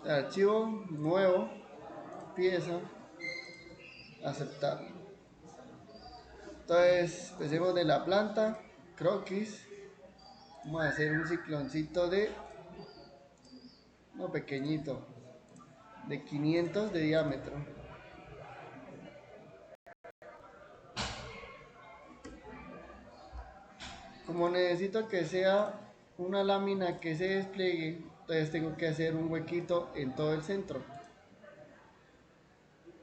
archivo, nuevo, pieza, aceptar. Entonces empecemos de la planta, croquis. Vamos a hacer un cicloncito de, no pequeñito, de 500 de diámetro. Como necesito que sea una lámina que se despliegue, entonces tengo que hacer un huequito en todo el centro.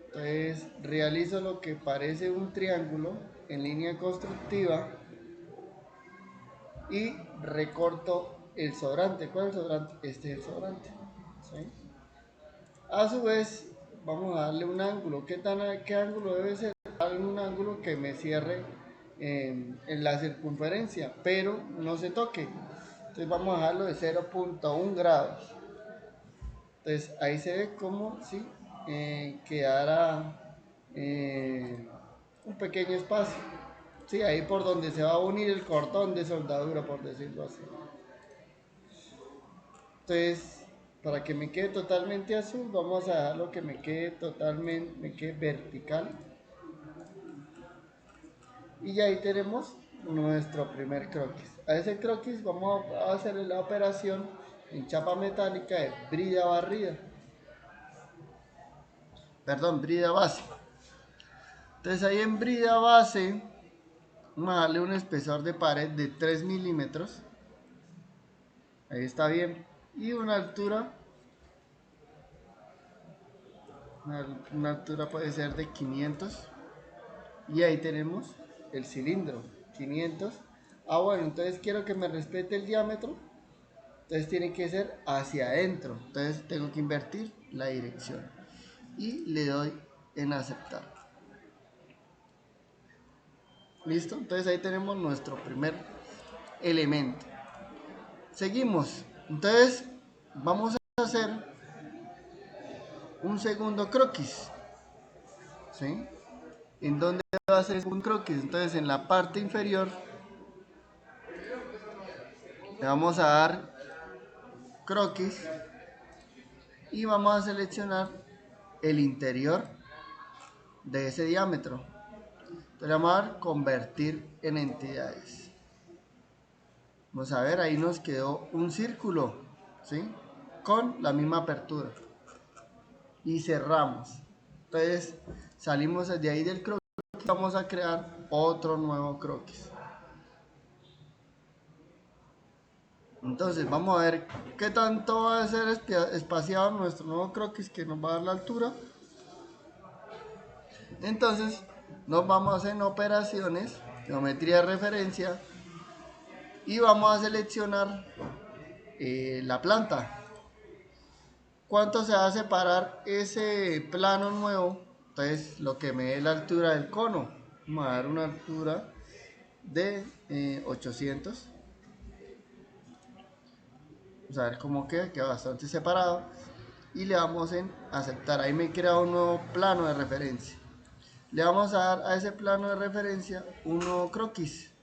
Entonces realizo lo que parece un triángulo en línea constructiva y recorto el sobrante. ¿Cuál es el sobrante? Este es el sobrante. ¿Sí? A su vez, vamos a darle un ángulo. ¿Qué ángulo debe ser? Darle un ángulo que me cierre en la circunferencia, pero no se toque. Entonces vamos a dejarlo de 0.1 grados. Entonces ahí se ve como si quedara un pequeño espacio. Sí, ahí por donde se va a unir el cordón de soldadura, por decirlo así. Entonces, para que me quede totalmente azul, vamos a dejarlo que me quede vertical. Y ya ahí tenemos nuestro primer croquis. A ese croquis vamos a hacer la operación en chapa metálica de brida barrida. Perdón, brida base. Entonces ahí en brida base vamos a darle un espesor de pared de 3 milímetros. Ahí está bien. Y una altura puede ser de 500. Y ahí tenemos el cilindro, 500. Ah, bueno, entonces quiero que me respete el diámetro. Entonces tiene que ser hacia adentro. Entonces tengo que invertir la dirección. Y le doy en aceptar. ¿Listo? Entonces ahí tenemos nuestro primer elemento. Seguimos. Entonces vamos a hacer un segundo croquis. ¿Sí? ¿En dónde va a ser un croquis? Entonces en la parte inferior le vamos a dar croquis y vamos a seleccionar el interior de ese diámetro. Entonces vamos a dar convertir en entidades. Vamos a ver, ahí nos quedó un círculo, ¿sí? Con la misma apertura. Y cerramos. Entonces salimos de ahí del croquis y vamos a crear otro nuevo croquis. Entonces vamos a ver qué tanto va a ser espaciado nuestro nuevo croquis que nos va a dar la altura. Entonces nos vamos en operaciones, geometría de referencia y vamos a seleccionar la planta. ¿Cuánto se va a separar ese plano nuevo? Entonces lo que me dé la altura del cono. Vamos a dar una altura de 800. Vamos a ver cómo queda bastante separado. Y le damos en aceptar. Ahí me crea un nuevo plano de referencia. Le vamos a dar a ese plano de referencia un nuevo croquis.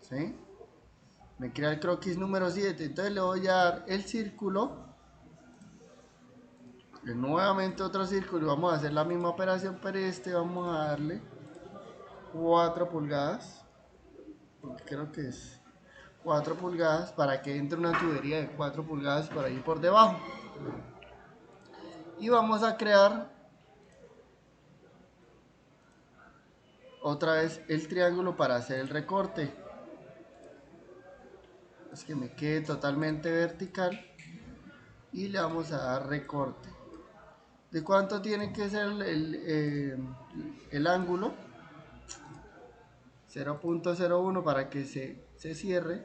¿Sí? Me crea el croquis número 7. Entonces le voy a dar el círculo. Nuevamente otro círculo. Vamos a hacer la misma operación, pero vamos a darle 4 pulgadas. Porque creo que es 4 pulgadas para que entre una tubería de 4 pulgadas por ahí por debajo. Y vamos a crear otra vez el triángulo para hacer el recorte. Es que me quede totalmente vertical y le vamos a dar recorte. ¿De cuánto tiene que ser el ángulo? 0.01 para que se cierre.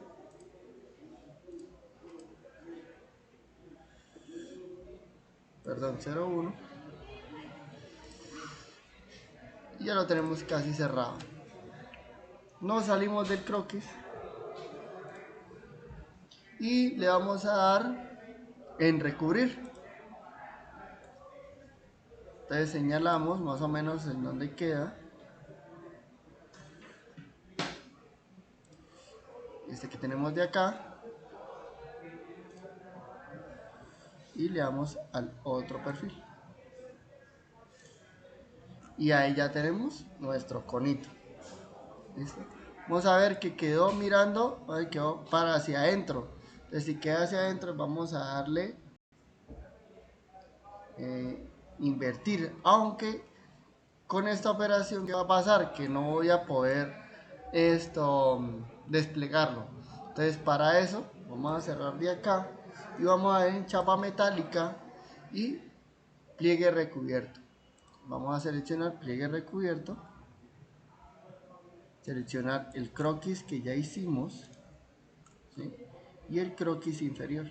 Perdón, 0.1. Y ya lo tenemos casi cerrado. Nos salimos del croquis y le vamos a dar en recubrir. Entonces señalamos más o menos en donde queda. Este que tenemos de acá. y le damos al otro perfil. Y ahí ya tenemos nuestro conito. ¿Listo? Vamos a ver que quedó mirando, quedó para hacia adentro. Entonces si queda hacia adentro vamos a darle invertir. Aunque con esta operación, ¿qué va a pasar? Que no voy a poder desplegarlo. Entonces para eso vamos a cerrar de acá y vamos a ver en chapa metálica y pliegue recubierto. Vamos a seleccionar pliegue recubierto, seleccionar el croquis que ya hicimos, ¿sí? Y el croquis inferior.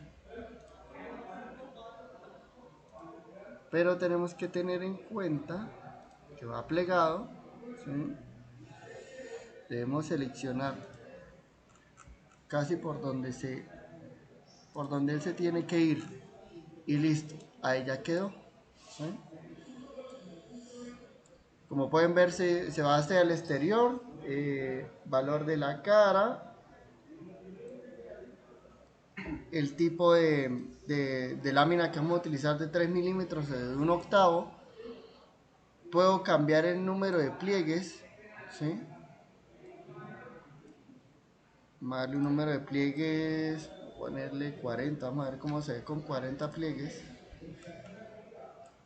Pero tenemos que tener en cuenta que va plegado, ¿sí? Debemos seleccionar casi por donde él se tiene que ir y listo, ahí ya quedó, ¿sí? Como pueden ver se va hacia el exterior, valor de la cara, el tipo de lámina que vamos a utilizar de 3 milímetros de 1/8. Puedo cambiar el número de pliegues, ¿sí? Vamos a darle un número de pliegues, ponerle 40, vamos a ver cómo se ve con 40 pliegues.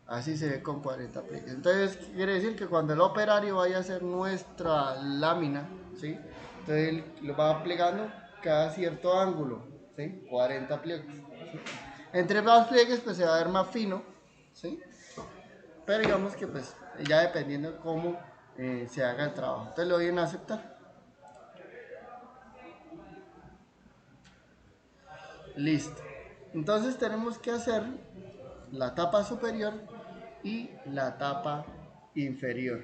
Así se ve con 40 pliegues. Entonces quiere decir que cuando el operario vaya a hacer nuestra lámina, ¿sí? Entonces él lo va plegando cada cierto ángulo, ¿sí? 40 pliegues, ¿sí? Entre más pliegues pues se va a ver más fino, ¿sí? Pero digamos que pues ya dependiendo de cómo se haga el trabajo. Entonces le doy en aceptar. Listo. Entonces tenemos que hacer la tapa superior y la tapa inferior.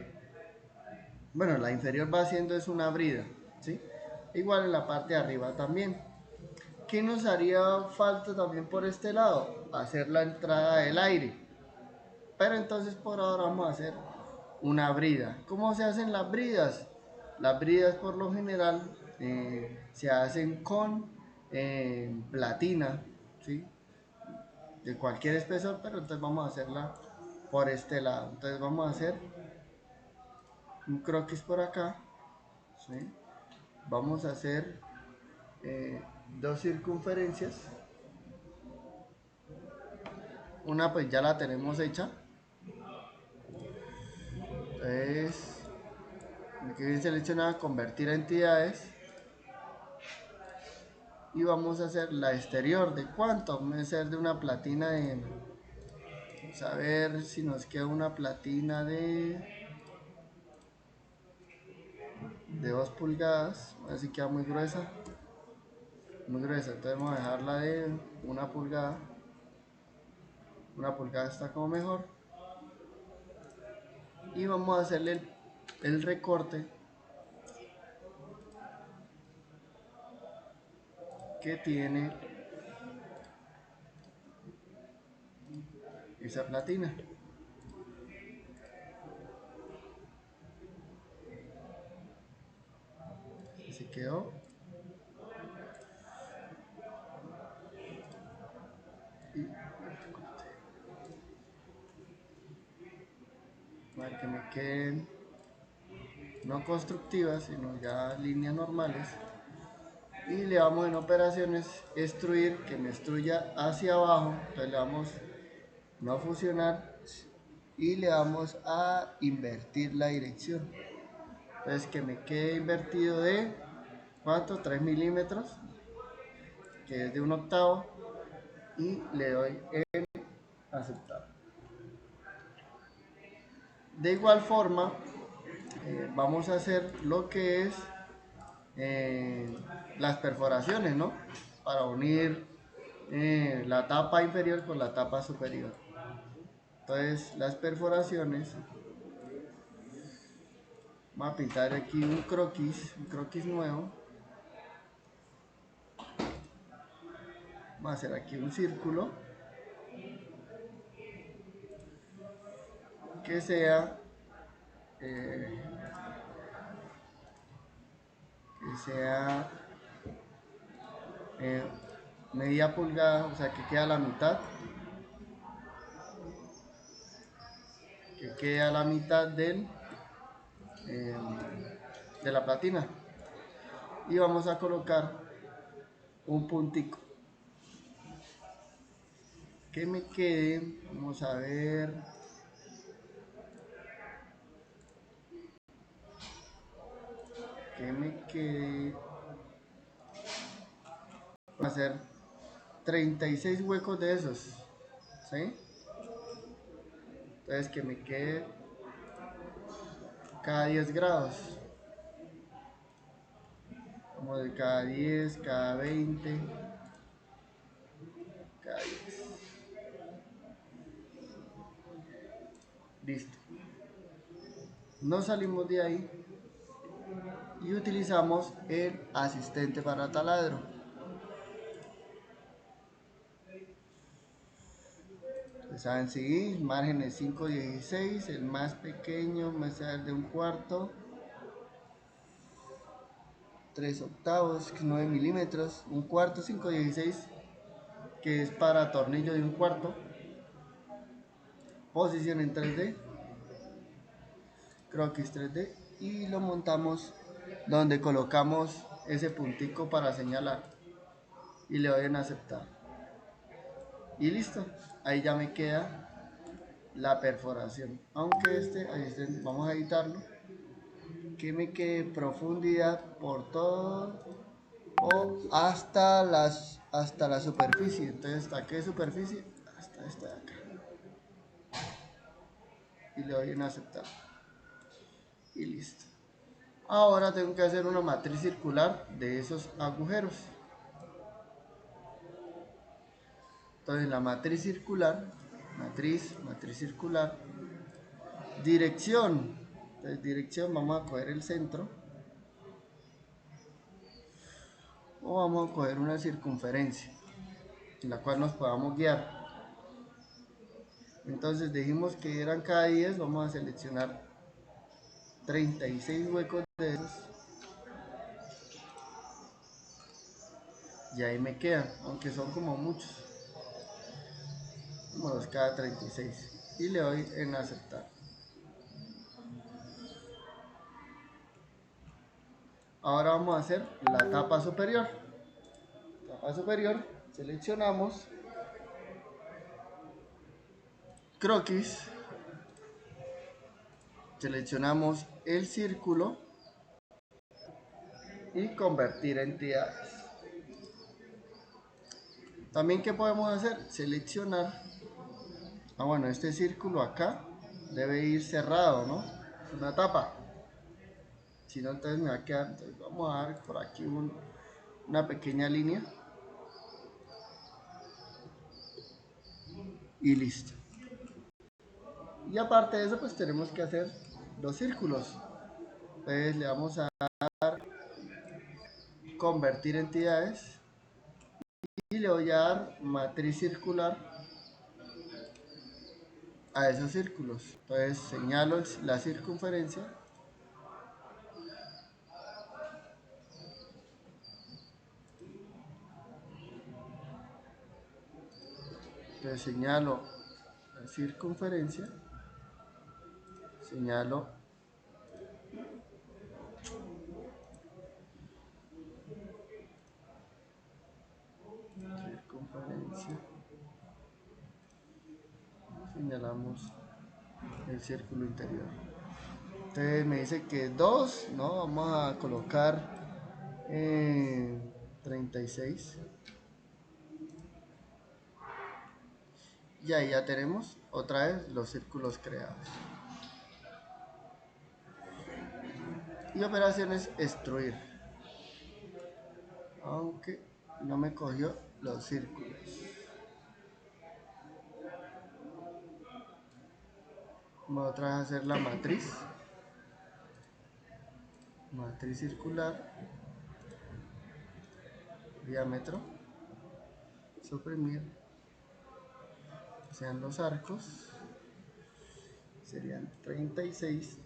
Bueno, la inferior va haciendo es una brida, ¿sí? Igual en la parte de arriba también. ¿Qué nos haría falta también por este lado? Hacer la entrada del aire. Pero entonces por ahora vamos a hacer una brida. ¿Cómo se hacen las bridas? Las bridas por lo general se hacen con platina, ¿sí? De cualquier espesor, pero entonces vamos a hacerla por este lado. Entonces vamos a hacer un croquis por acá, ¿sí? Vamos a hacer dos circunferencias. Una pues ya la tenemos hecha. Entonces, aquí bien seleccionada, convertir a entidades. Y vamos a hacer la exterior. ¿De cuánto? Vamos a hacer de una platina de... Vamos a ver si nos queda una platina de 2 pulgadas. A ver si queda muy gruesa. Muy gruesa. Entonces vamos a dejarla de 1 pulgada. 1 pulgada está como mejor. Y vamos a hacerle el recorte que tiene esa platina. Así quedó. Y para que me queden no constructivas, sino ya líneas normales. Y le damos en operaciones extruir, que me extruya hacia abajo. Entonces le damos no fusionar y le damos a invertir la dirección. Entonces que me quede invertido de ¿cuánto? 3 milímetros, que es de 1/8, y le doy en aceptar. De igual forma vamos a hacer lo que es las perforaciones, ¿no? Para unir la tapa inferior con la tapa superior. Entonces las perforaciones, vamos a pintar aquí un croquis nuevo. Vamos a hacer aquí un círculo que sea eh, eh, media pulgada, o sea que queda la mitad. que quede a la mitad de la platina. Y vamos a colocar un puntico que me quede, vamos a ver, que me quede, voy a hacer 36 huecos de esos, ¿sí? Entonces que me quede cada 10 grados, como de cada 10, cada 20, cada 10. Listo. No salimos de ahí y utilizamos el asistente para taladro. Saben seguir, márgenes 5/16, el más pequeño me sale de 1/4, 3/8, 9 milímetros, 1/4, 5/16, que es para tornillo de 1/4, posición en 3D, croquis 3D, y lo montamos donde colocamos ese puntico para señalar y le doy en aceptar y listo. Ahí ya me queda la perforación, aunque vamos a editarlo, que me quede profundidad por todo o hasta la superficie. Entonces, ¿hasta qué superficie? Hasta esta de acá, y le doy en aceptar y listo. Ahora tengo que hacer una matriz circular de esos agujeros. Entonces la matriz circular, matriz circular, dirección. Entonces dirección, vamos a coger el centro o vamos a coger una circunferencia en la cual nos podamos guiar. Entonces dijimos que eran cada 10, vamos a seleccionar 36 huecos de esos y ahí me quedan, aunque son como muchos, como dos cada 36, y le doy en aceptar. Ahora vamos a hacer la tapa superior. Tapa superior, seleccionamos croquis, seleccionamos el círculo y convertir entidades. También, ¿qué podemos hacer? Seleccionar, bueno, este círculo acá debe ir cerrado, ¿no? Es una tapa. Si no, entonces me va a quedar, entonces vamos a dar por aquí una pequeña línea y listo. Y aparte de eso, pues tenemos que hacer los círculos. Entonces le vamos a dar convertir entidades y le voy a dar matriz circular a esos círculos. Entonces señalo la circunferencia entonces señalo la circunferencia, señalo circunferencia, señalamos el círculo interior. Entonces me dice que 2, ¿no? Vamos a colocar 36 y ahí ya tenemos otra vez los círculos creados. Y operaciones extruir, aunque no me cogió los círculos. Vamos otra vez a hacer la matriz circular, diámetro, suprimir, sean los arcos, serían 36,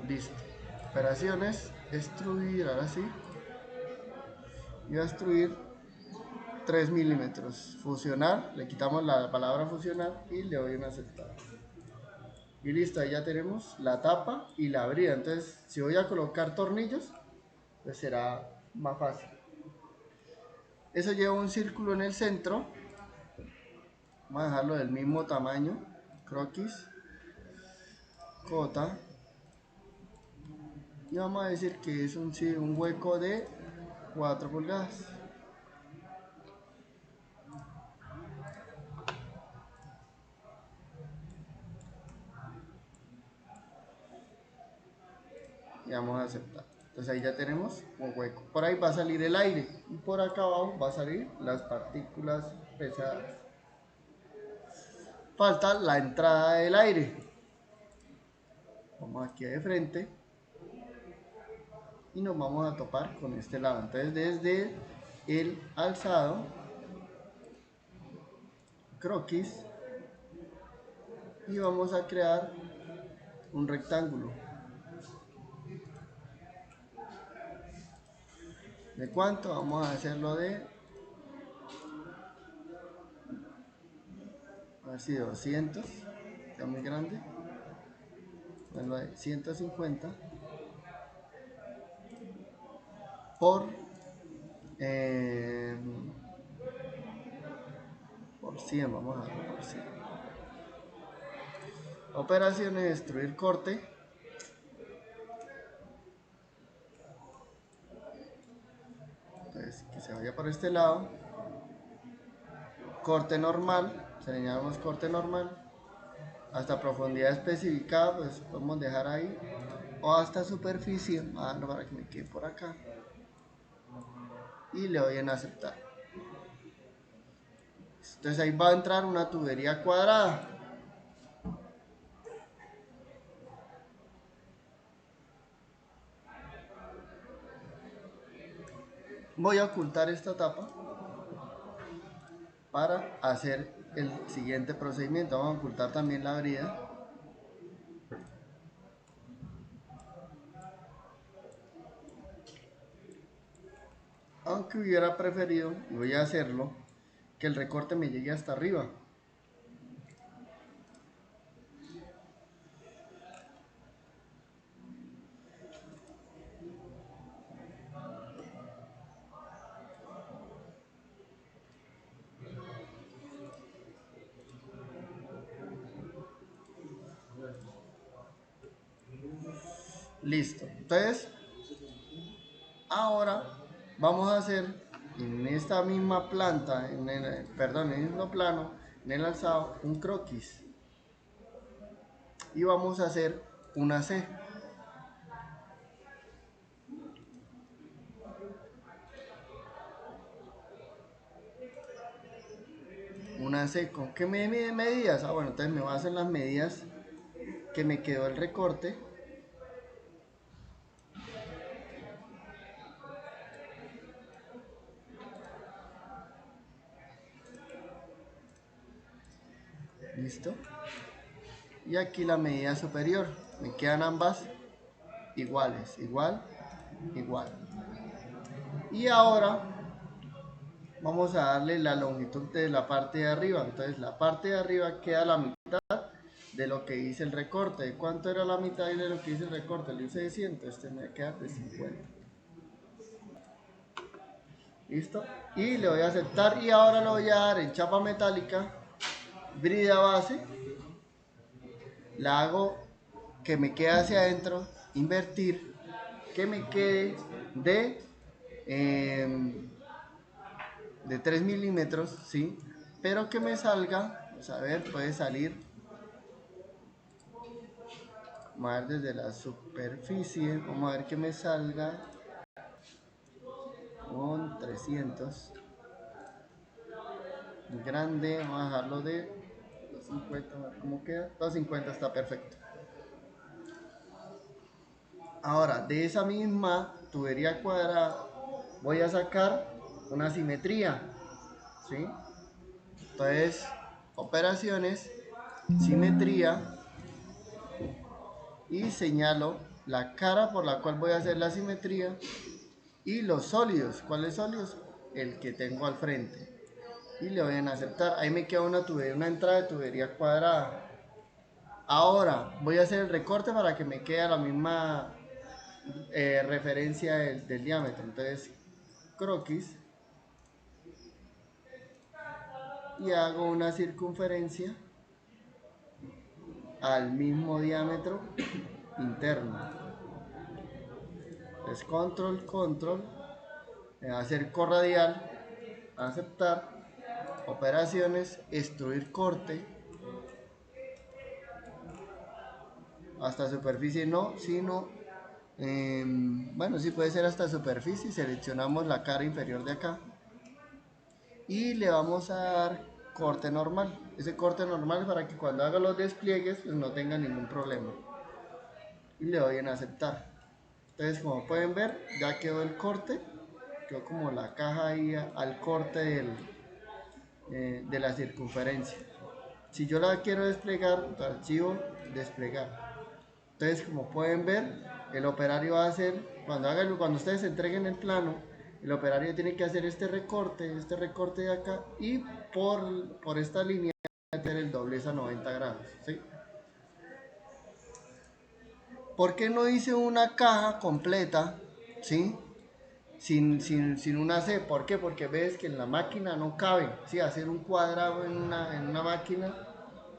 listo. Operaciones extruir, ahora sí, y a extruir 3 milímetros, fusionar, le quitamos la palabra fusionar y le doy en aceptar. Y listo, ahí ya tenemos la tapa y la brida. Entonces, si voy a colocar tornillos, pues será más fácil. Eso lleva un círculo en el centro. Vamos a dejarlo del mismo tamaño. Croquis, cota. Y vamos a decir que es un hueco de 4 pulgadas. Y vamos a aceptar. Entonces ahí ya tenemos un hueco. Por ahí va a salir el aire y por acá abajo va a salir las partículas pesadas. Falta la entrada del aire. Vamos aquí de frente y nos vamos a topar con este lado. Entonces desde el alzado, croquis, y vamos a crear un rectángulo. ¿De cuánto? Vamos a hacerlo de, a ver si 200, está muy grande. Bueno, de 150 por eh, por 100, vamos a darlo por 100. Operaciones, destruir corte. Entonces, que se vaya por este lado. Corte normal, señalamos corte normal. Hasta profundidad especificada, pues podemos dejar ahí. O hasta superficie, para que me quede por acá. Y le doy en aceptar. Entonces ahí va a entrar una tubería cuadrada. Voy a ocultar esta tapa para hacer el siguiente procedimiento. Vamos a ocultar también la brida. Aunque hubiera preferido, y voy a hacerlo, que el recorte me llegue hasta arriba. Listo. Entonces, ahora vamos a hacer en esta misma planta, en el mismo plano, en el alzado, un croquis. Y vamos a hacer una C. Una C, ¿con qué medidas? Bueno, entonces me baso en las medidas que me quedó el recorte. Listo. Y aquí la medida superior. Me quedan ambas iguales. Igual, igual. Y ahora vamos a darle la longitud de la parte de arriba. Entonces la parte de arriba queda la mitad de lo que hice el recorte. ¿De cuánto era la mitad de lo que hice el recorte? Le hice de 100, este me queda de 50. Listo. Y le voy a aceptar y ahora lo voy a dar en chapa metálica, brida base. La hago que me quede hacia adentro, invertir, que me quede de 3 milímetros, ¿sí? Pero que me salga, vamos a ver, puede salir, vamos a ver desde la superficie, vamos a ver que me salga con 300, grande, vamos a dejarlo de 250, a ver cómo queda, 250 está perfecto. Ahora, de esa misma tubería cuadrada voy a sacar una simetría, ¿sí? Entonces, operaciones, simetría, y señalo la cara por la cual voy a hacer la simetría y los sólidos. ¿Cuáles sólidos? El que tengo al frente. Y le voy a aceptar. Ahí me queda una entrada de tubería cuadrada. Ahora voy a hacer el recorte para que me quede la misma referencia del diámetro. Entonces, croquis y hago una circunferencia al mismo diámetro interno. Entonces, control, hacer corradial, aceptar, operaciones, extruir corte, hasta superficie no, sino, bueno, sí puede ser hasta superficie, seleccionamos la cara inferior de acá y le vamos a dar corte normal. Ese corte normal para que cuando haga los despliegues pues no tenga ningún problema. Y le doy en aceptar. Entonces, como pueden ver, ya quedó el corte, quedó como la caja ahí al corte de la circunferencia. Si yo la quiero desplegar, archivo, desplegar. Entonces, como pueden ver, el operario va a hacer, cuando ustedes entreguen el plano, el operario tiene que hacer este recorte de acá, y por esta línea meter el doblez a 90 grados, ¿sí? ¿Por qué no hice una caja completa, ¿sí? Sin una C? ¿Por qué? Porque ves que en la máquina no cabe, ¿sí? Hacer un cuadrado en una máquina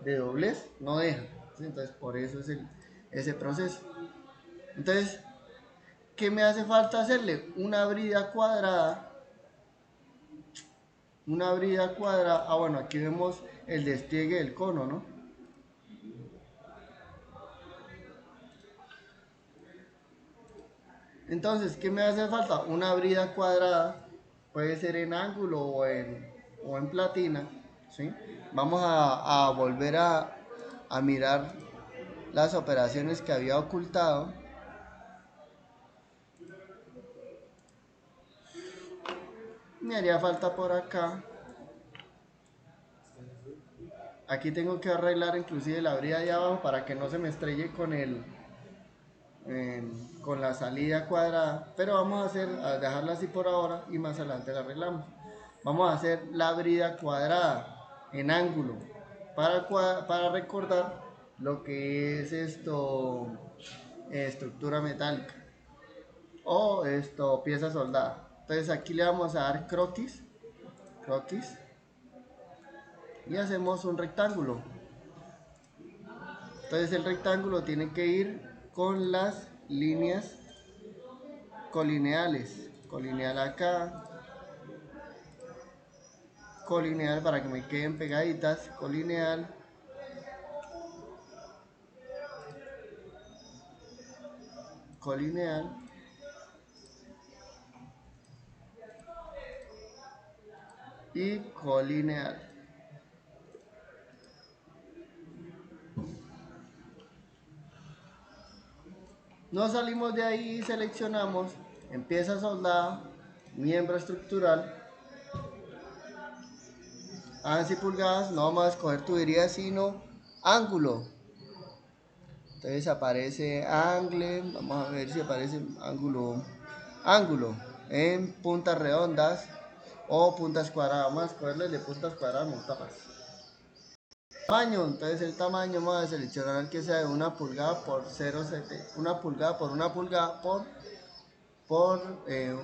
de doblez no deja, ¿sí? Entonces, por eso es ese proceso. Entonces, ¿qué me hace falta hacerle? Una brida cuadrada. Una brida cuadrada. Ah, bueno, aquí vemos el despliegue del cono, ¿no? Entonces, ¿qué me hace falta? Una brida cuadrada. Puede ser en ángulo o en platina, ¿sí? Vamos a volver a mirar las operaciones que había ocultado. Me haría falta por acá. Aquí tengo que arreglar inclusive la brida de abajo para que no se me estrelle con la salida cuadrada, pero vamos a dejarla así por ahora y más adelante la arreglamos. Vamos a hacer la brida cuadrada en ángulo para recordar lo que es esto, estructura metálica o esto, pieza soldada. Entonces aquí le vamos a dar croquis y hacemos un rectángulo. Entonces el rectángulo tiene que ir con las líneas colineales. Colineal acá, colineal para que me queden pegaditas, colineal, colineal y colineal. Nos salimos de ahí y seleccionamos en pieza soldada, miembro estructural, ANSI pulgadas, no vamos a escoger tubería sino ángulo. Entonces aparece angle, vamos a ver si aparece ángulo en puntas redondas o puntas cuadradas. Vamos a escogerle de puntas cuadradas, me gusta más. Tamaño, entonces el tamaño vamos a seleccionar el que sea de 1 pulgada por 0,7, 1 pulgada por 1 pulgada por, eh,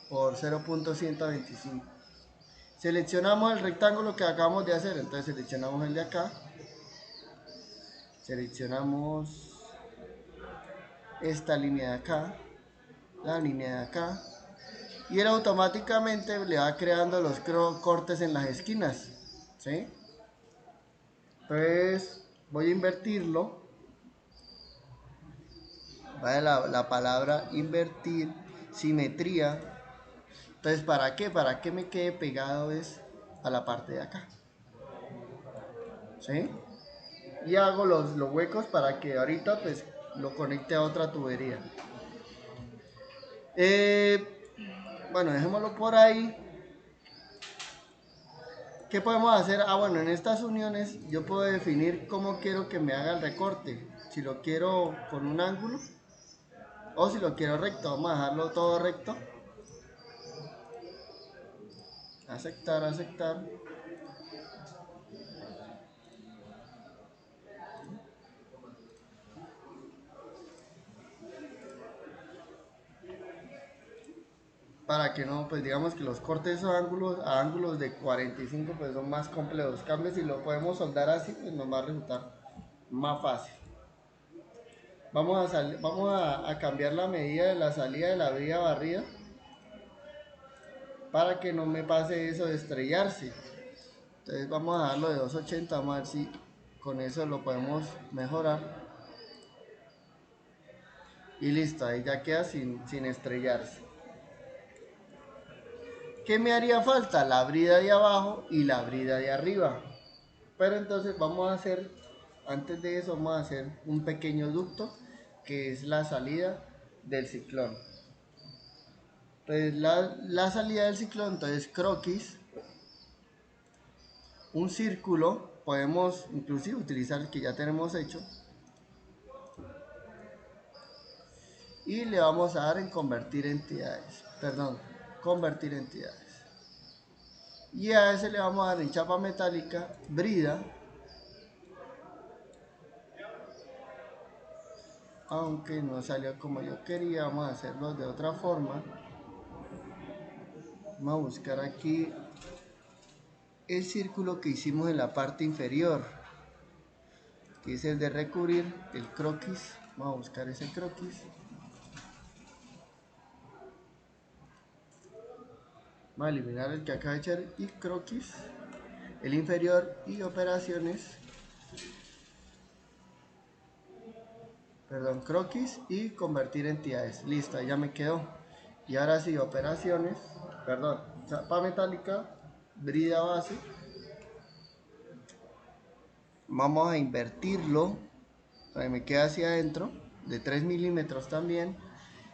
por 0.125. Seleccionamos el rectángulo que acabamos de hacer, entonces seleccionamos el de acá, seleccionamos esta línea de acá, la línea de acá, y él automáticamente le va creando los cortes en las esquinas, ¿sí? Entonces voy a invertirlo. Vale la palabra invertir, simetría. Entonces, ¿para qué? Para que me quede pegado es a la parte de acá, ¿sí? Y hago los huecos para que ahorita pues lo conecte a otra tubería. Bueno, dejémoslo por ahí. ¿Qué podemos hacer? Ah, bueno, en estas uniones yo puedo definir cómo quiero que me haga el recorte. Si lo quiero con un ángulo, O si lo quiero recto, vamos a dejarlo todo recto. Aceptar, aceptar. Para que no, pues digamos que los cortes a ángulos de 45 pues son más complejos. Cambio, si lo podemos soldar así, pues nos va a resultar más fácil. Vamos a cambiar la medida de la salida de la brida barrida para que no me pase eso de estrellarse. Entonces vamos a darlo de 280, vamos a ver si con eso lo podemos mejorar. Y listo, ahí ya queda sin estrellarse. ¿Qué me haría falta? La brida de abajo y la brida de arriba. Pero entonces vamos a hacer, antes de eso vamos a hacer un pequeño ducto que es la salida del ciclón. Entonces la salida del ciclón, entonces croquis, un círculo, podemos inclusive utilizar el que ya tenemos hecho. Y le vamos a dar en convertir entidades, convertir entidades. Y a ese le vamos a dar en chapa metálica, brida. Aunque no salió como yo quería, vamos a hacerlo de otra forma. Vamos a buscar aquí el círculo que hicimos en la parte inferior, que es el de recubrir el croquis. Vamos a buscar ese croquis. Vamos a eliminar el que acaba de echar y croquis, el inferior y operaciones. Perdón, croquis y convertir entidades. Listo, ahí ya me quedó. Y ahora sí, operaciones, perdón, chapa metálica, brida base. Vamos a invertirlo para que me quede hacia adentro, de 3 milímetros también.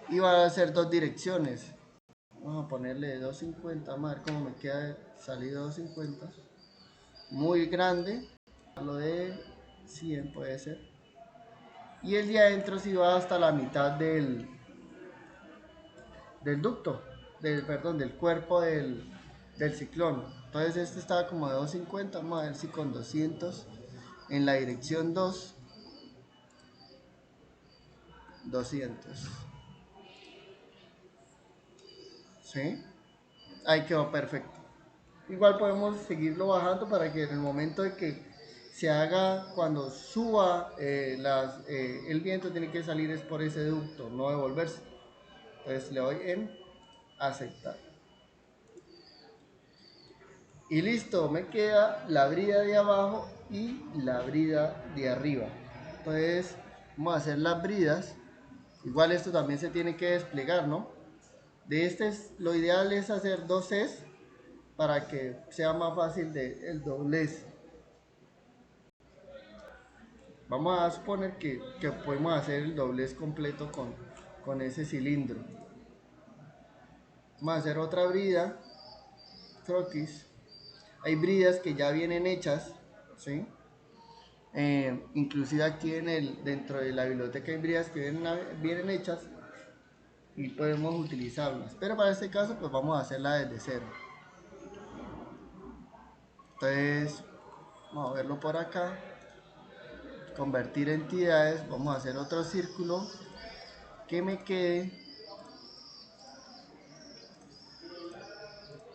Y va a ser dos direcciones. Vamos a ponerle 250, vamos a ver cómo me queda salido 250. Muy grande, lo de 100 puede ser. Y el de adentro sí va hasta la mitad del ducto, del cuerpo del ciclón. Entonces este estaba como de 250, vamos a ver si con 200 en la dirección 2, 200. ¿Sí? Ahí quedó perfecto. Igual podemos seguirlo bajando para que en el momento de que se haga, cuando suba el viento tiene que salir es por ese ducto, no devolverse. Entonces le doy en aceptar. Y listo, me queda la brida de abajo y la brida de arriba. Entonces vamos a hacer las bridas. Igual esto también se tiene que desplegar, ¿no? Lo ideal es hacer dos Cs para que sea más fácil el doblez. Vamos a suponer que podemos hacer el doblez completo con ese cilindro. Vamos a hacer otra brida, croquis. Hay bridas que ya vienen hechas, ¿sí? Inclusive aquí dentro de la biblioteca hay bridas que vienen hechas y podemos utilizarlas. Pero para este caso pues vamos a hacerla desde cero. Entonces vamos a verlo por acá. Convertir entidades, vamos a hacer otro círculo que me quede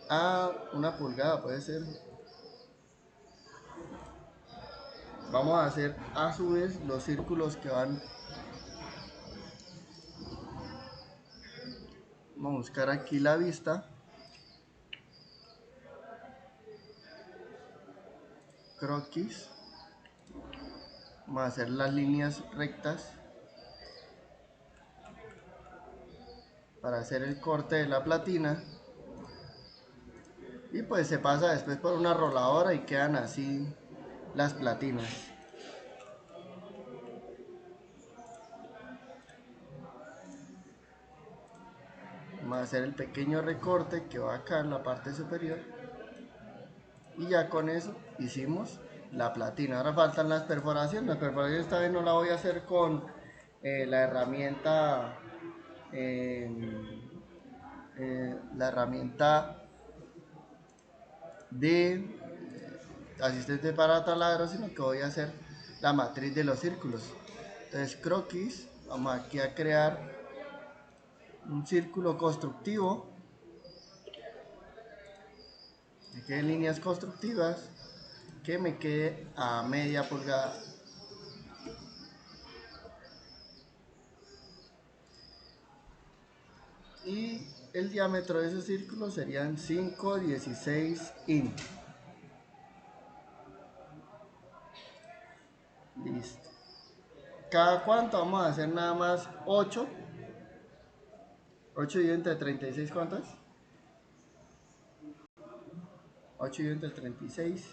a 1 pulgada, puede ser. Vamos a hacer a su vez los círculos que van. Vamos a buscar aquí la vista, croquis. Vamos a hacer las líneas rectas para hacer el corte de la platina. Y pues se pasa después por una roladora y quedan así las platinas. Vamos a hacer el pequeño recorte que va acá en la parte superior. Y ya con eso hicimos la platina. Ahora faltan las perforaciones. La perforación esta vez no la voy a hacer con la herramienta la herramienta de asistente para taladro, sino que voy a hacer la matriz de los círculos. Entonces croquis, vamos aquí a crear un círculo constructivo, me queden líneas constructivas, que me quede a media pulgada. Y el diámetro de ese círculo serían 5,16 in. Listo. ¿Cada cuánto? Vamos a hacer nada más 8. 8 dividido entre 36, ¿cuánto es? 8 dividido entre 36.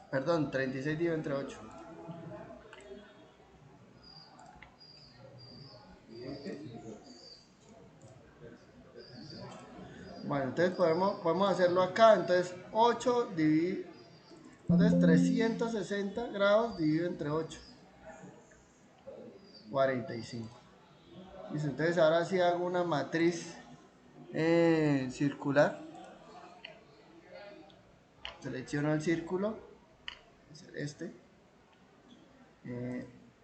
Perdón, 36 dividido entre 8. Bueno, entonces podemos hacerlo acá. Entonces 8 dividido, entonces 360 grados dividido entre 8. 45. Listo, entonces ahora sí hago una matriz circular. Selecciono el círculo, este.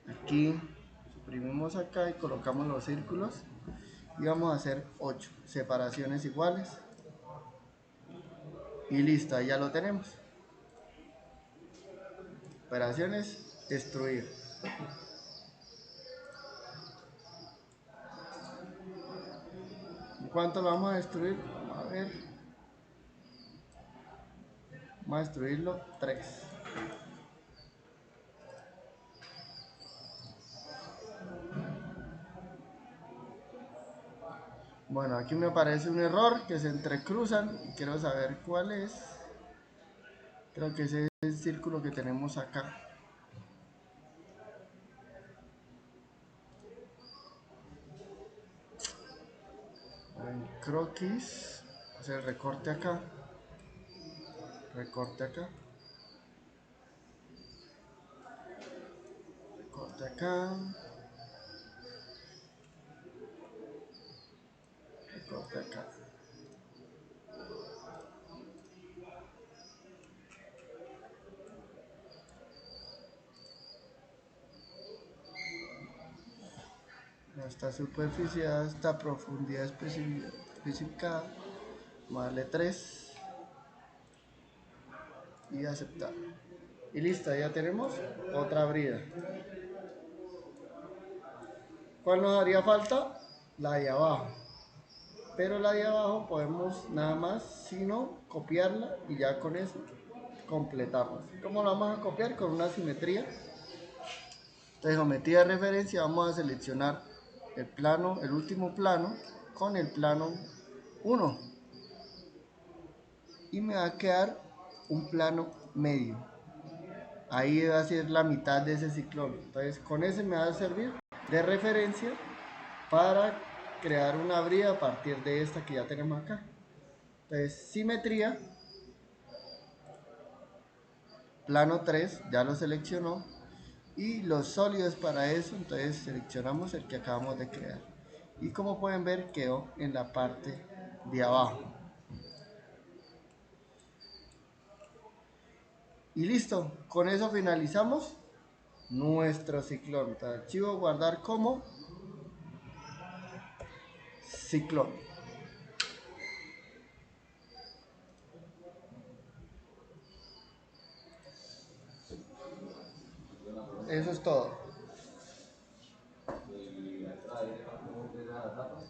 Aquí suprimimos acá y colocamos los círculos. Y vamos a hacer 8 separaciones iguales. Y listo, ahí ya lo tenemos. Operaciones, destruir. ¿Cuánto lo vamos a destruir? Vamos a ver. Vamos a destruirlo 3. Bueno, aquí me aparece un error que se entrecruzan y quiero saber cuál es. Creo que ese es el círculo que tenemos acá. En croquis, hacer el recorte acá. Recorte acá. Recorte acá. Recorte acá. Esta superficie, esta profundidad especificada. Vamos a darle 3 y aceptar. Y listo, ya tenemos otra brida. ¿Cuál nos haría falta? La de abajo. Pero la de abajo podemos nada más, sino copiarla y ya con eso completarla. ¿Cómo la vamos a copiar? Con una simetría. Entonces, geometría de referencia, vamos a seleccionar el plano, el último plano, con el plano 1. Y me va a quedar un plano medio. Ahí va a ser la mitad de ese ciclón. Entonces, con ese me va a servir de referencia para crear una brida a partir de esta que ya tenemos acá. Entonces, simetría, plano 3, ya lo seleccionó. Y los sólidos para eso, entonces seleccionamos el que acabamos de crear. Y como pueden ver, quedó en la parte de abajo. Y listo, con eso finalizamos nuestro ciclón. Entonces, archivo, guardar como ciclón. Eso es todo.